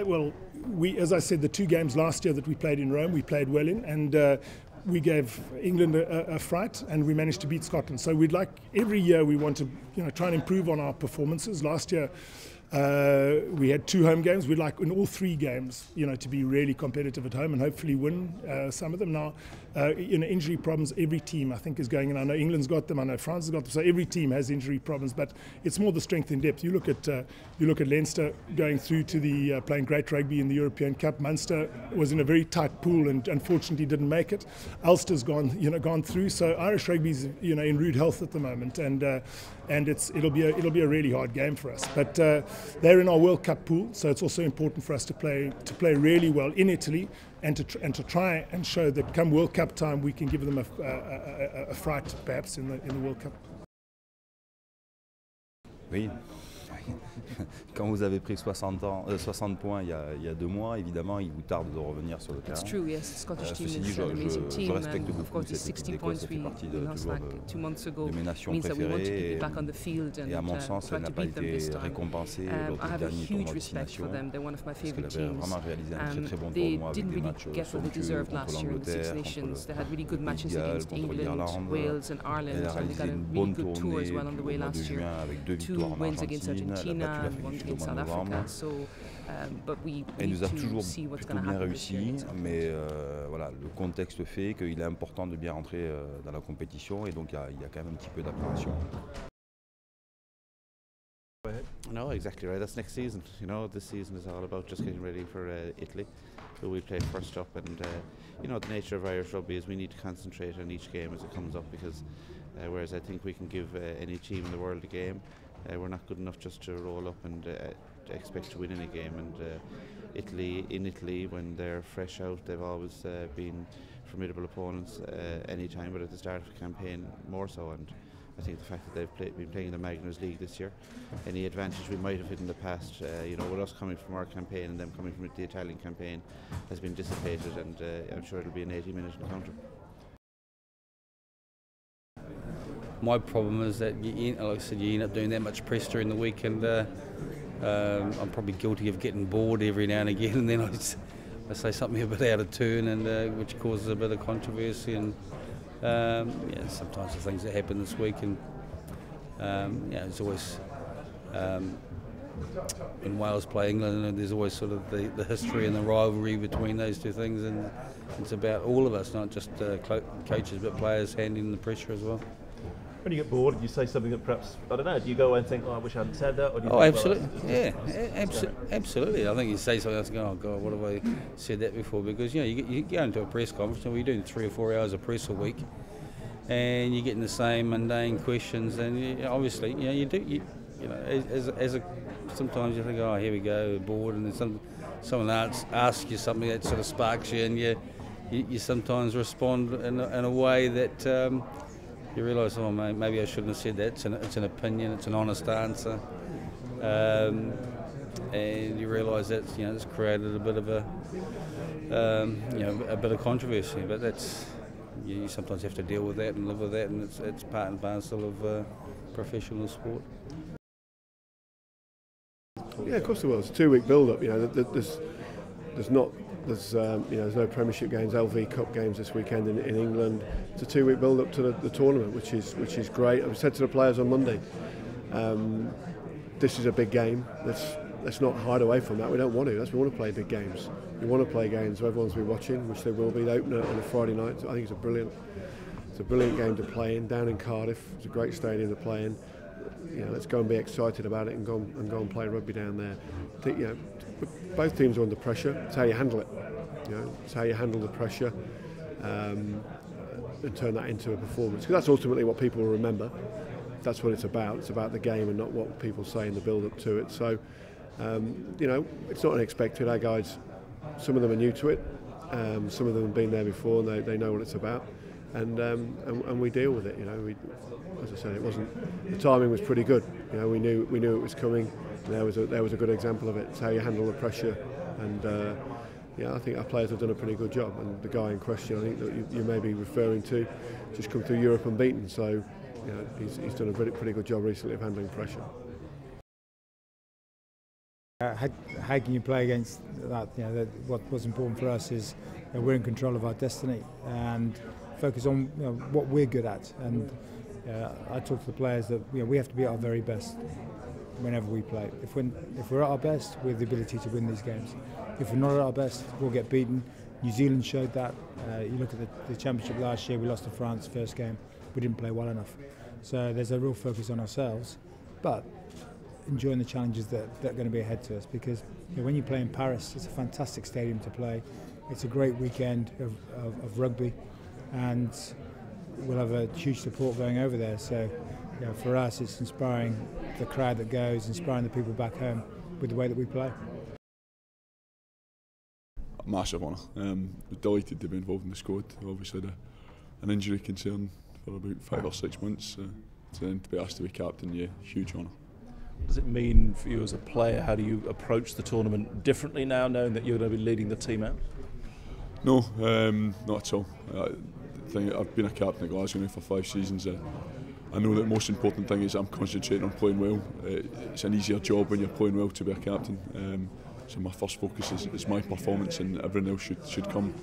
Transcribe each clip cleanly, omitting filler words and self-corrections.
Well, as I said, the 2 games last year that we played in Rome, we played well in, and we gave England a fright, and we managed to beat Scotland. So we'd like, every year we want to try and improve on our performances. Last year we had 2 home games. We'd like in all 3 games to be really competitive at home and hopefully win some of them. Now injury problems, every team I think is going, and I know England's got them, I know France has got them, so every team has injury problems, but it's more the strength in depth. You look at Leinster going through to the playing great rugby in the European Cup. Munster was in a very tight pool and unfortunately didn't make it. Ulster's gone through, so Irish rugby's in rude health at the moment, and it'll be a really hard game for us. But they're in our World Cup pool, so it's also important for us to play really well in Italy, and to try and show that come World Cup time we can give them a fright perhaps in the World Cup. Oui. Quand vous avez pris 60 points il y a 2 mois, évidemment, il vous tarde de revenir sur le terrain. It's true, yes. The Scottish team Ceci dit, is an amazing team, je respecte and of beaucoup course the cette 60 équipe points d'Écosse, ça fait we partie lost toujours like 2 months ago de mes nations means that we want to préférées, be back on the field and et à mon sens, try elle n'a to pas beat them été this time. récompensée I lors have du a dernier huge tournoi respect destination, for them. They're one of my parce favorite qu'elle avait teams. vraiment réalisé un très bon They tournoi avec didn't des really matchs get what they somptueux deserved contre last year in the Six l'Angleterre, Nations. They contre had really good le matches Pays de Galles, against contre England, l'Irlande. Wales and Ireland, Elle a and they réalisé got a une really bonne good tour tournée as well on the way au mois de last year. juin avec 2 2 victoires en wins against Argentine, elle a Argentina battu and 1 l'Afrique du Sud against au mois South de novembre. Africa. So, but we Elle nous need a to toujours see what's plutôt going to bien happen this year. réussi, mais voilà, le contexte fait qu'il est important de bien rentrer dans la compétition, et donc il y a quand même un petit peu d'appréhension. No, exactly right. That's next season. This season is all about just getting ready for Italy, who we played first up. And the nature of Irish rugby is we need to concentrate on each game as it comes up, because whereas I think we can give any team in the world a game, we're not good enough just to roll up and expect to win any game. And in Italy, when they're fresh out, they've always been formidable opponents any time, but at the start of the campaign more so. And I think the fact that they've been playing in the Magners League this year, any advantage we might have had in the past, with us coming from our campaign and them coming from the Italian campaign, has been dissipated, and I'm sure it'll be an 80-minute encounter. My problem is that, like I said, you end up doing that much press during the week, and I'm probably guilty of getting bored every now and again, and then I say something a bit out of turn, and which causes a bit of controversy. And sometimes the things that happen this week, and there's always when Wales play England, and there's always sort of the history and the rivalry between those 2 things, and it's about all of us, not just coaches but players handling the pressure as well. When you get bored, do you say something that perhaps, I don't know, do you go away and think, oh, I wish I hadn't said that? Or do you think, absolutely, absolutely. I think you say something else and go, oh God, what have I said that before? Because you go into a press conference and we're doing 3 or 4 hours of press a week, and you're getting the same mundane questions, and obviously, sometimes you think, oh, here we go, we're bored, and then someone asks you something that sort of sparks you, and you sometimes respond in a way that you realise, oh, maybe I shouldn't have said that. It's an opinion, it's an honest answer, and you realise that it's created a bit of a bit of controversy. But that's you sometimes have to deal with that and live with that, and it's part and parcel of professional sport. Yeah, of course there was. It's a 2-week build-up. There's no Premiership games, LV Cup games this weekend in England. It's a 2-week build-up to the tournament, which is great. I said to the players on Monday, this is a big game. Let's not hide away from that. We don't want to. We want to play big games. We want to play games where everyone's been watching, which they will be. The opener on a Friday night. I think it's a brilliant game to play in down in Cardiff. It's a great stadium to play in. Let's go and be excited about it and go and play rugby down there. I think, both teams are under pressure. It's how you handle it. It's how you handle the pressure and turn that into a performance. Because that's ultimately what people will remember. That's what it's about. It's about the game and not what people say in the build-up to it. So, it's not unexpected. Our guys, some of them are new to it. Some of them have been there before, and they know what it's about. And we deal with it. As I said, the timing was pretty good. We knew it was coming. There was a good example of it. It's how you handle the pressure, and I think our players have done a pretty good job. And the guy in question, I think that you may be referring to, just come through Europe unbeaten. So he's done a pretty good job recently of handling pressure. How can you play against that? What was important for us is we're in control of our destiny and focus on what we're good at. And I talk to the players that we have to be at our very best whenever we play. If we're at our best, we have the ability to win these games. If we're not at our best, we'll get beaten. New Zealand showed that. You look at the championship last year, we lost to France first game. We didn't play well enough. So there's a real focus on ourselves, but enjoying the challenges that are going to be ahead to us, because when you play in Paris, it's a fantastic stadium to play. It's a great weekend of rugby, and we'll have a huge support going over there. So for us, it's inspiring the crowd that goes, inspiring the people back home with the way that we play. Massive honour. Delighted to be involved in the squad. Obviously had an injury concern for about 5 or 6 months, so then to be asked to be captain, yeah, huge honour. What does it mean for you as a player? How do you approach the tournament differently now, knowing that you're going to be leading the team out? No, not at all. I've been a captain at Glasgow now for 5 seasons. I know that the most important thing is I'm concentrating on playing well. It's an easier job when you're playing well to be a captain. So my first focus is my performance, and everything else should come.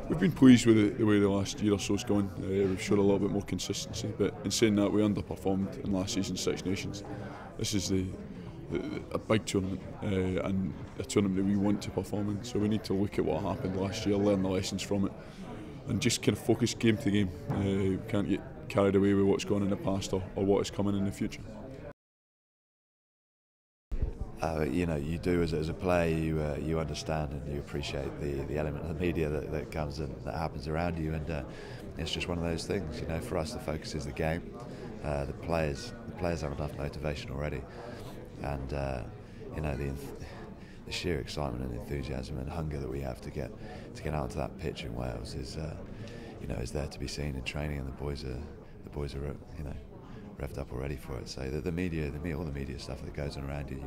We've been pleased with the way the last year or so has gone. We've shown a little bit more consistency, but in saying that, we underperformed in last season's Six Nations. This is a big tournament, and a tournament that we want to perform in. So we need to look at what happened last year, learn the lessons from it, and just kind of focus game to game. We can't get carried away with what's gone in the past or what is coming in the future. You do as a player, you understand and you appreciate the element of the media that comes and that happens around you, and it's just one of those things. For us, the focus is the game. The players have enough motivation already, and the sheer excitement and enthusiasm and hunger that we have to get out onto that pitch in Wales is there to be seen in training, and the boys are revved up already for it. So all the media stuff that goes on around you,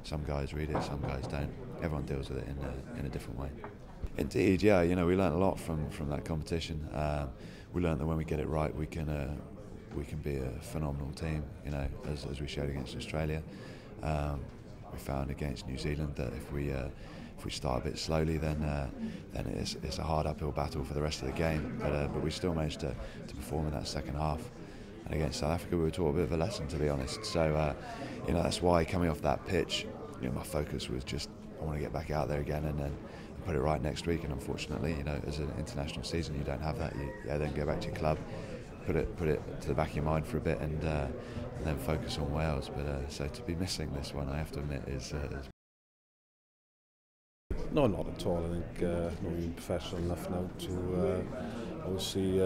some guys read it, some guys don't. Everyone deals with it in a different way. Indeed, yeah. We learnt a lot from that competition. We learnt that when we get it right, we can be a phenomenal team. As we showed against Australia. We found against New Zealand that if we start a bit slowly, then it's a hard uphill battle for the rest of the game. But we still managed to perform in that second half. And against South Africa, we were taught a bit of a lesson, to be honest. So, that's why coming off that pitch, my focus was just I want to get back out there again and then put it right next week. And unfortunately, as an international season, you don't have that. You then go back to your club, put it to the back of your mind for a bit, and then focus on Wales. But so to be missing this one, I have to admit, is. No, not at all. I think we're professional enough now to obviously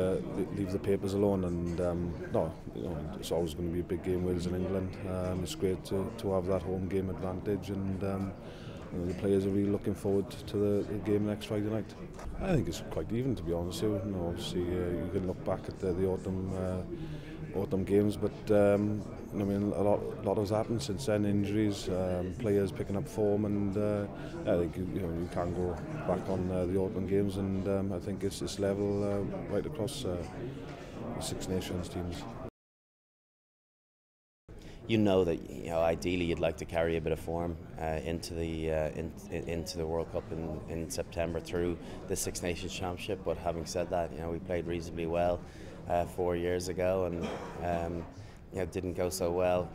leave the papers alone, and it's always going to be a big game, Wales and England. It's great to have that home game advantage, and the players are really looking forward to the game next Friday night. I think it's quite even, to be honest with you. Obviously you can look back at the autumn games, but a lot has happened since then. Injuries, players picking up form, and I think you can go back on the autumn games, and I think it's level right across the Six Nations teams. That ideally you'd like to carry a bit of form into the World Cup in September through the Six Nations Championship. But having said that, we played reasonably well 4 years ago, and didn't go so well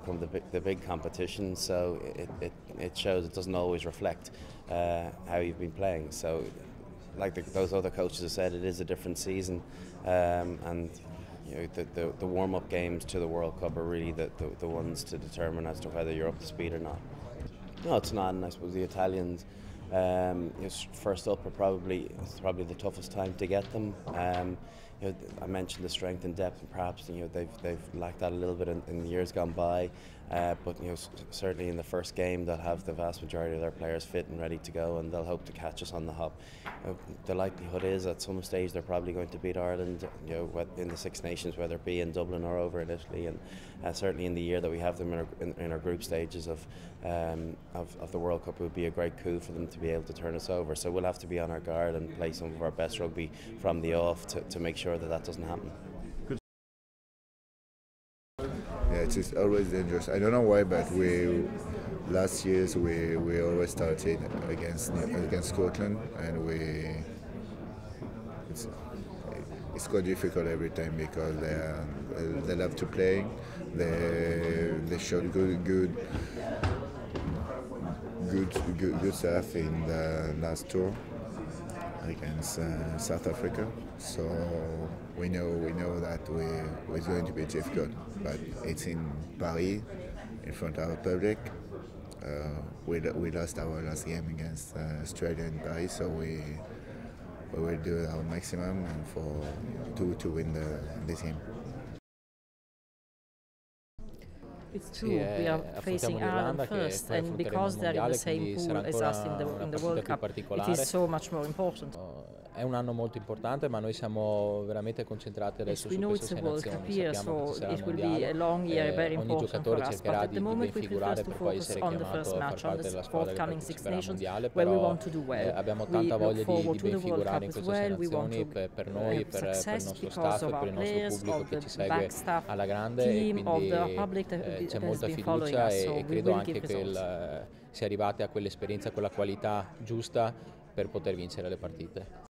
come the big competition. So it shows it doesn't always reflect how you've been playing. So like those other coaches have said, it is a different season, and the warm-up games to the World Cup are really the ones to determine as to whether you're up to speed or not. No, it's not, and I suppose the Italians, first up, it's probably the toughest time to get them. I mentioned the strength and depth, and perhaps they've lacked that a little bit in the years gone by. But certainly in the first game, they'll have the vast majority of their players fit and ready to go, and they'll hope to catch us on the hop. The likelihood is at some stage they're probably going to beat Ireland, in the Six Nations, whether it be in Dublin or over in Italy. And certainly in the year that we have them in our group stages of the World Cup, it would be a great coup for them to be able to turn us over. So we'll have to be on our guard and play some of our best rugby from the off to make sure that doesn't happen. it's always dangerous. I don't know why, but last years we always started against Scotland, and it's quite difficult every time because they love to play. They showed good stuff in the last tour against South Africa. So we know that it's going to be difficult, but it's in Paris, in front of our public. We lost our last game against Australia in Paris, so we will do our maximum and to win this game. It's true, we are facing Ireland first, and because they're in the same pool as us in the World Cup, it is so much more important. È un anno molto importante, ma noi siamo veramente concentrati adesso su queste sei nazioni. Sappiamo che ci sarà il mondiale, ogni giocatore cercherà di ben figurare per poi essere chiamato a far parte della squadra che parteciperà al mondiale, però abbiamo tanta voglia di ben figurare in queste sei nazioni per noi, per il nostro staff e per il nostro pubblico che ci segue alla grande, e quindi c'è molta fiducia e credo anche che sia arrivati a quell'esperienza, a quella qualità giusta per poter vincere le partite.